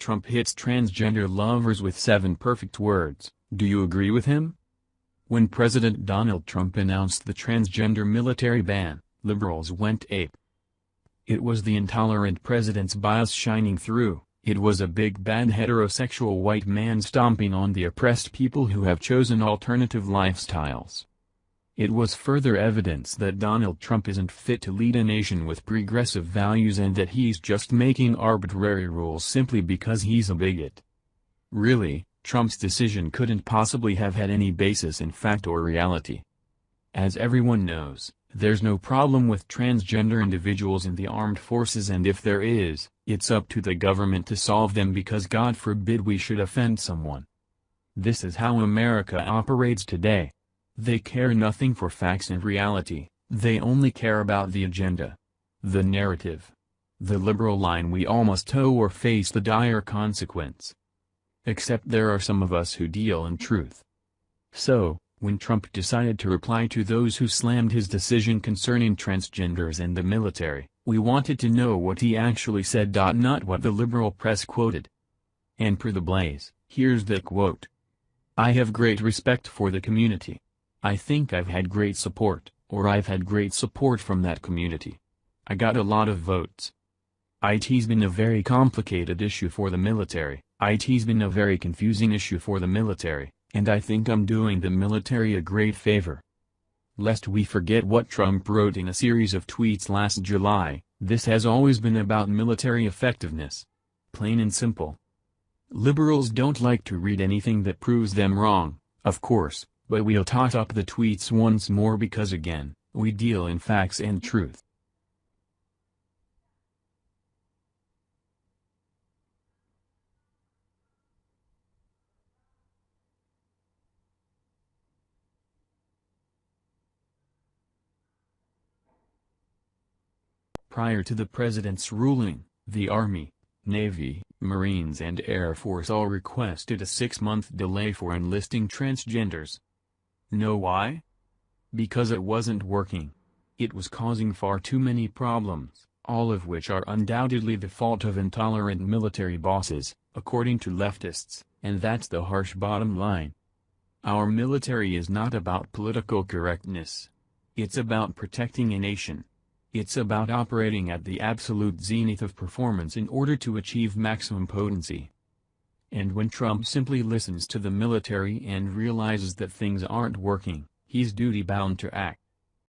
Trump hits transgender lovers with 7 perfect words. Do you agree with him? When President Donald Trump announced the transgender military ban, liberals went ape. It was the intolerant president's bias shining through. It was a big bad heterosexual white man stomping on the oppressed people who have chosen alternative lifestyles. It was further evidence that Donald Trump isn't fit to lead a nation with progressive values and that he's just making arbitrary rules simply because he's a bigot. Really, Trump's decision couldn't possibly have had any basis in fact or reality. As everyone knows, there's no problem with transgender individuals in the armed forces, and if there is, it's up to the government to solve them because God forbid we should offend someone. This is how America operates today. They care nothing for facts and reality, they only care about the agenda. The narrative. The liberal line we all must toe or face the dire consequence. Except there are some of us who deal in truth. So, when Trump decided to reply to those who slammed his decision concerning transgenders and the military, we wanted to know what he actually said. Not what the liberal press quoted. And per the Blaze, here's the quote. "I have great respect for the community. I think I've had great support, or I've had great support from that community. I got a lot of votes. It's been a very complicated issue for the military, it's been a very confusing issue for the military, and I think I'm doing the military a great favor." Lest we forget what Trump wrote in a series of tweets last July, this has always been about military effectiveness. Plain and simple. Liberals don't like to read anything that proves them wrong, of course, but we'll tot up the tweets once more because again, we deal in facts and truth. Prior to the president's ruling, the Army, Navy, Marines and Air Force all requested a 6-month delay for enlisting transgenders. Know why? Because it wasn't working. It was causing far too many problems, all of which are undoubtedly the fault of intolerant military bosses, according to leftists, and that's the harsh bottom line. Our military is not about political correctness. It's about protecting a nation. It's about operating at the absolute zenith of performance in order to achieve maximum potency. And when Trump simply listens to the military and realizes that things aren't working, he's duty-bound to act.